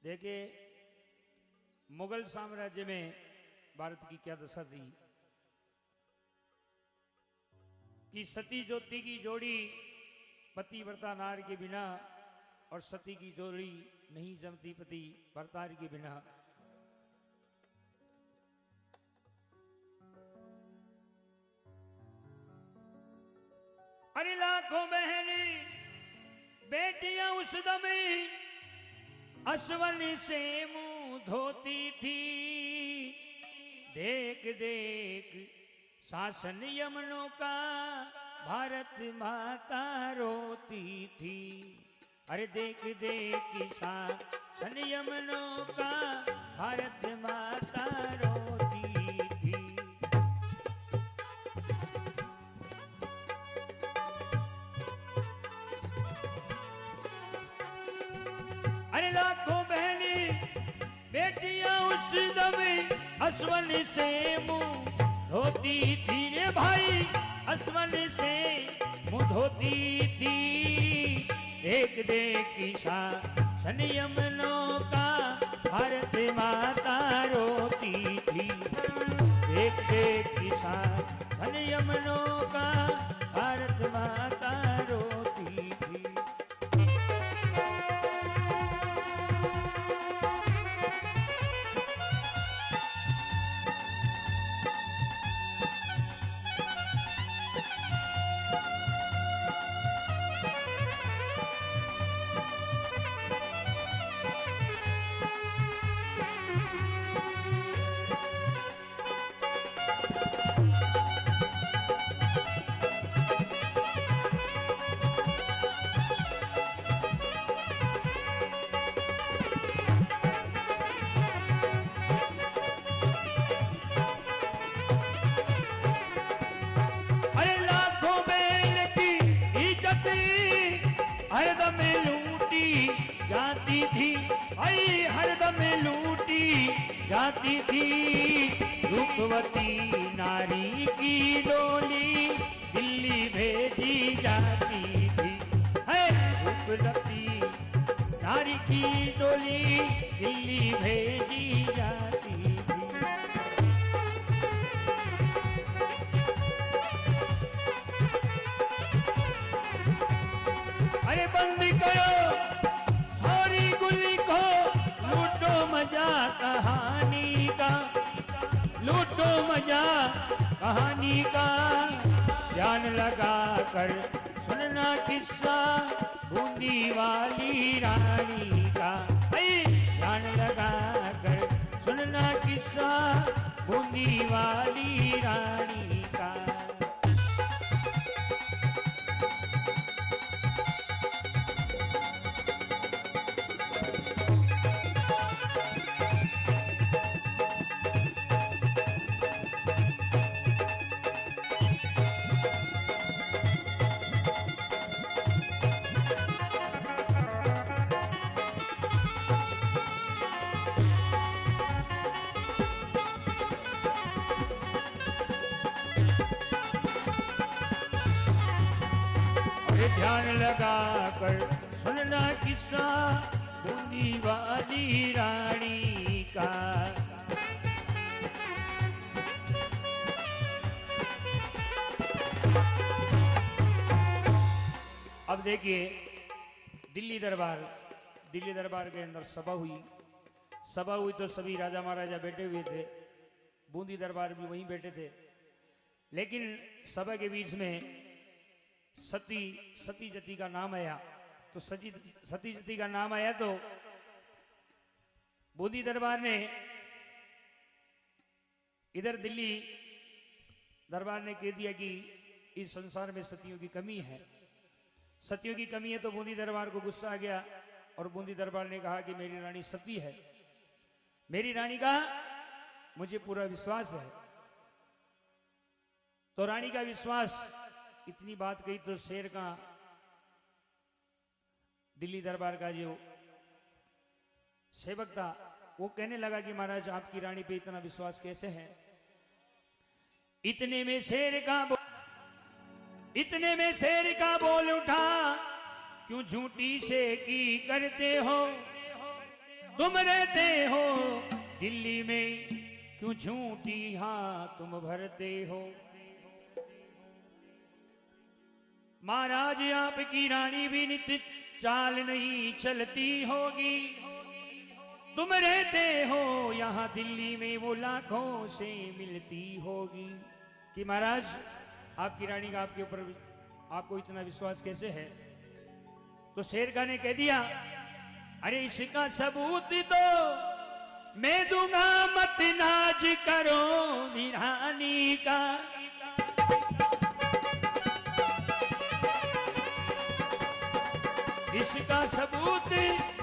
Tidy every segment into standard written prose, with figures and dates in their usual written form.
देखिए मुगल साम्राज्य में भारत की क्या दशा थी कि सती ज्योति की जोड़ी पतिव्रता नार के बिना और सती की जोड़ी नहीं जमती पति व्रतार के बिना। अरे लाखों बहनी बेटियां उस दमे असवन से मुंह धोती थी, देख देख शासन यमनों का भारत माता रोती थी। अरे देख देख शासन यमनों का भारत माता रोती थी। अरे लाखों बहनी बेटियां उस दमे असवन से मुंह धोती थी रे भाई, असवन से मुंह धोती थी। देख देख शासन यमनों का भारत माता रोती थी। देख देख शासन यमनों का भारत माता रोती थी। हरदम लूटी जाती थी, आई हरदम लूटी जाती थी। रूपवती नारी की डोली दिल्ली भेजी जाती थी। है रूपवती नारी की डोली दिल्ली भेजी जाती थी। अरे बंद करो सारी गुली को, लूटो मजा कहानी का, लूटो मजा कहानी का। ध्यान लगा कर सुनना किस्सा बूंदी वाली रानी का। ध्यान लगा कर सुनना किस्सा बूंदी वाली रानी का। ध्यान लगा कर सुनना किस्सा बूंदी वाली रानी का। अब देखिए दिल्ली दरबार के अंदर सभा हुई तो सभी राजा महाराजा बैठे हुए थे, बूंदी दरबार भी वहीं बैठे थे। लेकिन सभा के बीच में सती जती का नाम आया। तो सती जती का नाम आया तो बूंदी दरबार ने इधर दिल्ली दरबार ने कह दिया कि इस संसार में सतियों की कमी है, सतियों की कमी है। तो बूंदी दरबार को गुस्सा आ गया और बूंदी दरबार ने कहा कि मेरी रानी सती है। मेरी रानी का मुझे पूरा विश्वास है। तो रानी का विश्वास, इतनी बात कही तो शेर का दिल्ली दरबार का जो सेवक था वो कहने लगा कि महाराज आपकी रानी पे इतना विश्वास कैसे है। इतने में शेर का बोल उठा, क्यों झूठी से की करते हो। तुम रहते हो दिल्ली में, क्यों झूठी हाँ तुम भरते हो। महाराज आपकी रानी भी नित्य चाल नहीं चलती होगी। तुम रहते हो यहाँ दिल्ली में, वो लाखों से मिलती होगी। कि महाराज आपकी रानी का आपके ऊपर आपको इतना विश्वास कैसे है। तो शेरखान ने कह दिया, अरे इसका सबूत दो मैं दूंगा, मत नाज करो रानी का। इसका सबूत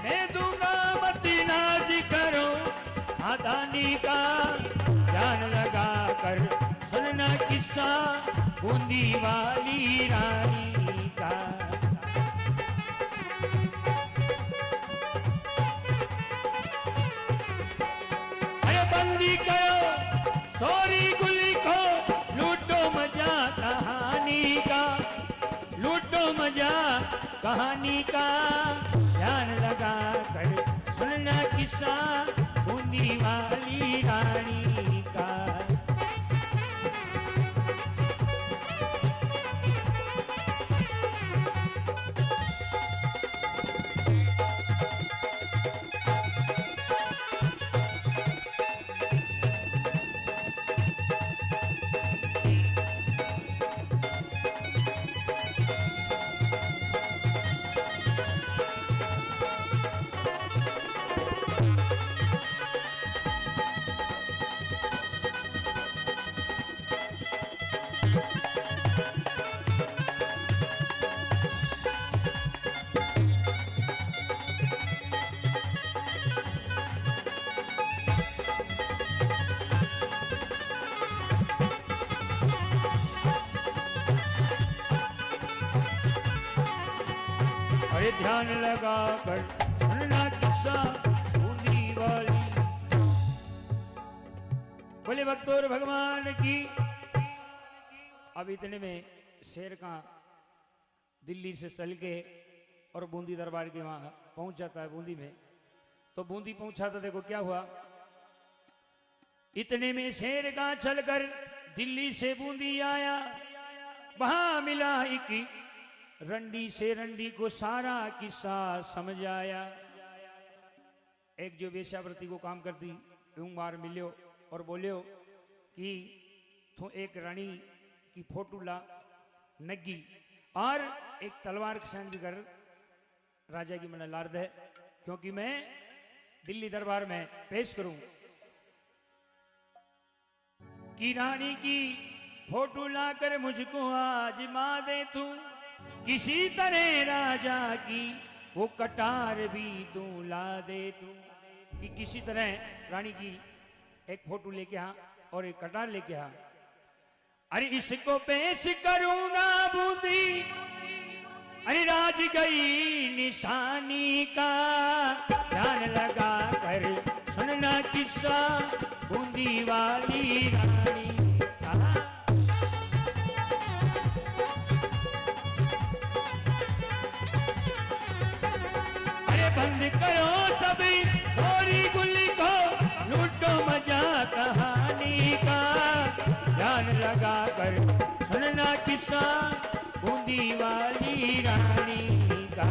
मैं दूंगा, मत नाज करो आदानी का। ध्यान लगा कर सुनना किस्सा बूंदी वाली रानी का। अरे बंदी करो सॉरी गुली को, लूटो मजा कहानी का, लूटो मजा कहानी का। ध्यान लगा कर सुनना किस्सा बूंदी वाली रानी का। ध्यान लगा कर सुनना किस्सा बूंदी वाली। बोले भक्तों भगवान की। अब इतने में शेर का दिल्ली से चल के और बूंदी दरबार के वहां पहुंच जाता है बूंदी में। तो बूंदी पहुंचा तो देखो क्या हुआ। इतने में शेर का चलकर दिल्ली से बूंदी आया। वहां मिला एक रंडी से, रंडी को सारा किस्सा समझ आया। एक जो वेश्यावृत्ति को काम करती बार मिलो और बोलियो कि तू एक रानी की फोटो ला नगी और एक तलवार संग कर राजा की मन लार दे, क्योंकि मैं दिल्ली दरबार में पेश करूं कि रानी की फोटो लाकर मुझको आजमा दे तू। किसी तरह राजा की वो कटार भी तू ला दे तू। कि किसी तरह रानी की एक फोटो लेके आ और एक कटार लेके आ। अरे इसको पेश करूंगा बूंदी, अरे राज गई निशानी का। ध्यान लगा कर सुनना किस्सा बूंदी वाली रानी का। बंद करो सभी थोड़ी गुल्ली को, लूटो मजा कहानी का। ध्यान लगा कर सुनना किस्सा बूंदी वाली रानी का।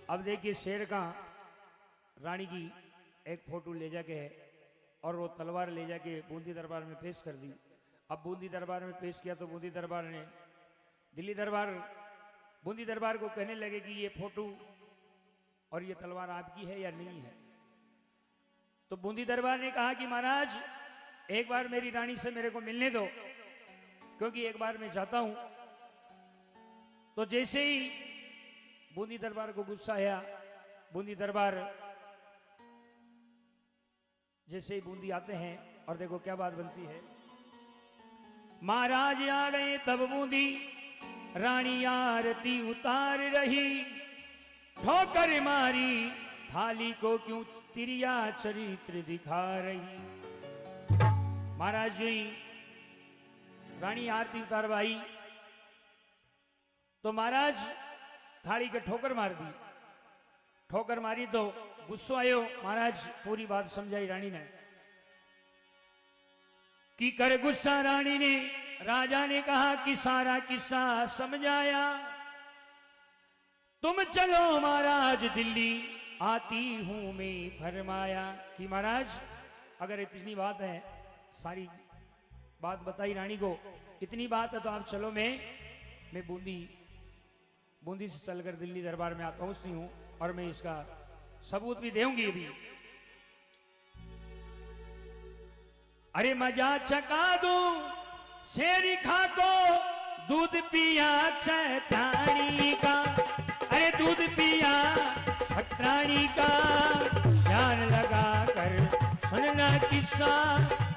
अब देखिए शेर का रानी की एक फोटो ले जाके और वो तलवार ले जाके बूंदी दरबार में पेश कर दी। अब बूंदी दरबार में पेश किया तो बूंदी दरबार ने, दिल्ली दरबार बूंदी दरबार को कहने लगे कि ये फोटो और ये तलवार आपकी है या नहीं है। तो बूंदी दरबार ने कहा कि महाराज एक बार मेरी रानी से मेरे को मिलने दो, क्योंकि एक बार मैं चाहता हूं। तो जैसे ही बूंदी दरबार को गुस्सा आया, बूंदी दरबार जैसे ही बूंदी आते हैं और देखो क्या बात बनती है। महाराज आ गए तब बूंदी रानी आरती उतार रही, ठोकर मारी थाली को क्यों तिरिया चरित्र दिखा रही। महाराज जी रानी आरती उतारवाई तो महाराज थाली के ठोकर मार दी। ठोकर मारी तो गुस्सो आयो। महाराज पूरी बात समझाई रानी ने कि कर गुस्सा रानी ने। राजा ने कहा कि सारा किस्सा समझाया, तुम चलो महाराज दिल्ली आती हूं मैं फरमाया। कि महाराज अगर इतनी बात है, सारी बात बताई रानी को, इतनी बात है तो आप चलो, मैं बूंदी से चलकर दिल्ली दरबार में पहुंचती हूं और मैं इसका सबूत भी दूंगी अभी। अरे मजा चका दूं शेरी खा को, दूध पिया क्षत्राणी का। अरे दूध पिया क्षत्राणी का, ध्यान लगा कर सुनना किस्सा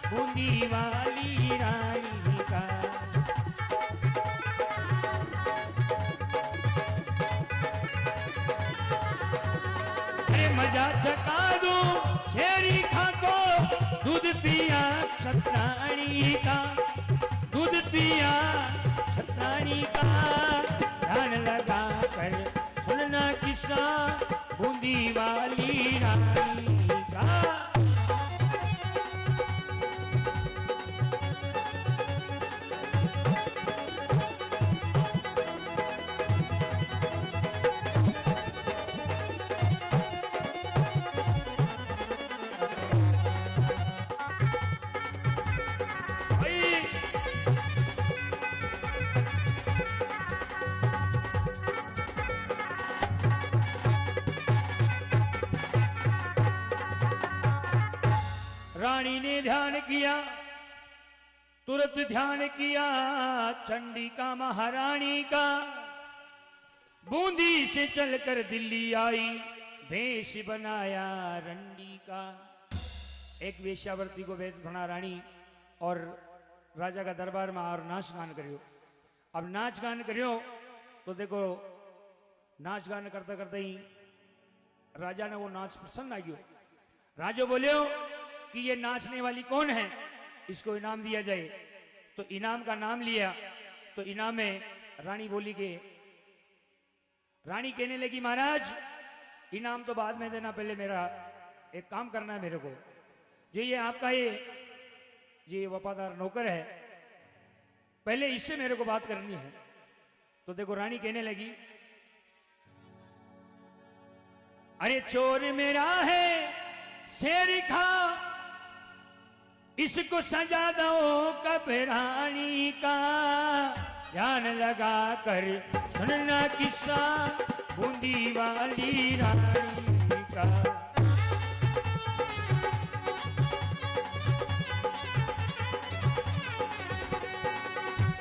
बूंदी वाली रानी का। अरे मजा चका दूं शेरी खा को, दूध पिया क्षत्राणी का। दूध पिया क्षत्राणी का, ध्यान लगा कर सुनना किस्सा बूंदी वाली रानी का। रानी ने ध्यान किया, तुरंत ध्यान किया चंडिका महारानी का। बूंदी से चलकर दिल्ली आई, भेष बनाया रंडी का। एक वेश्यावर्ती को वेश बना रानी और राजा का दरबार में और नाच गान करियो। अब नाच गान करियो तो देखो नाच गान करते करते ही राजा ने वो नाच पसंद आ गयो। राजा बोलियो कि ये नाचने वाली कौन है, इसको इनाम दिया जाए। तो इनाम का नाम लिया तो इनाम में रानी बोली के, रानी कहने लगी महाराज इनाम तो बाद में देना, पहले मेरा एक काम करना है मेरे को। जो ये आपका ये वफादार नौकर है, पहले इससे मेरे को बात करनी है। तो देखो रानी कहने लगी, अरे चोर मेरा है शेर खा, इसको सजा दो कपरानी का। ध्यान लगा कर सुनना किस्सा बूंदी वाली रानी का।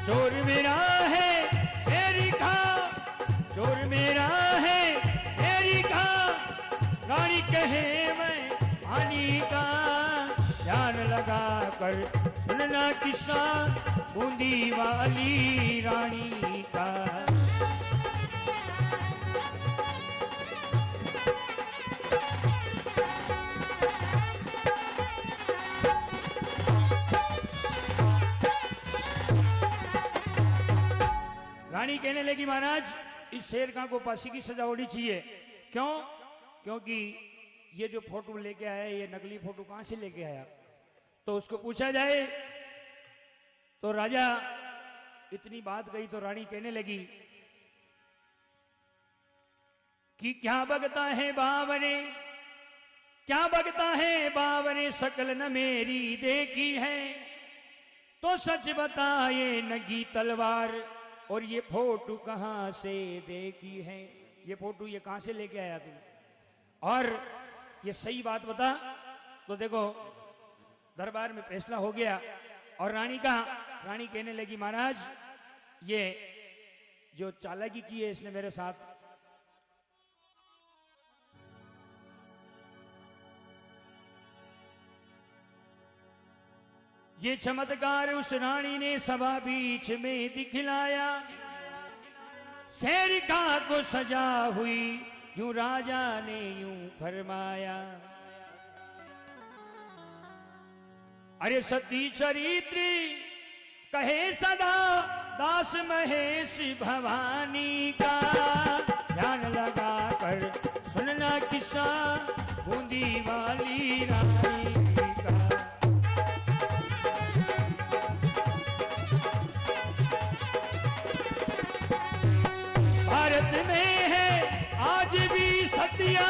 चोर मेरा है शेरी खा, चोर मेरा है शेरी खा, रानी कहे मैं पानी का। ध्यान लगा कर सुनना किस्सा बूंदी वाली रानी का। रानी कहने लगी महाराज इस शेर का को फांसी की सजा होनी चाहिए। क्यों? क्योंकि ये जो फोटो लेके आया, ये नकली फोटो कहां से लेके आया? तो उसको पूछा जाए। तो राजा इतनी बात कही तो रानी कहने लगी कि क्या बगता है बावने, क्या बगता है बावने, शकल न मेरी देखी है। तो सच बताए नगी तलवार और ये फोटो कहाँ से देखी है, ये फोटो ये कहाँ से लेके आया तुम, और ये सही बात बता। तो देखो दरबार में फैसला हो गया और रानी कहने लगी महाराज ये जो चालाकी की है इसने मेरे साथ, ये चमत्कार उस रानी ने सभा बीच में दिखलाया। सेरिका को सजा हुई यूं राजा ने यूं फरमाया, अरे सती चरित्र कहे सदा दास महेश भवानी का, ध्यान लगा कर सुनना किस्सा बूंदी वाली रानी का। भारत में है आज भी सतिया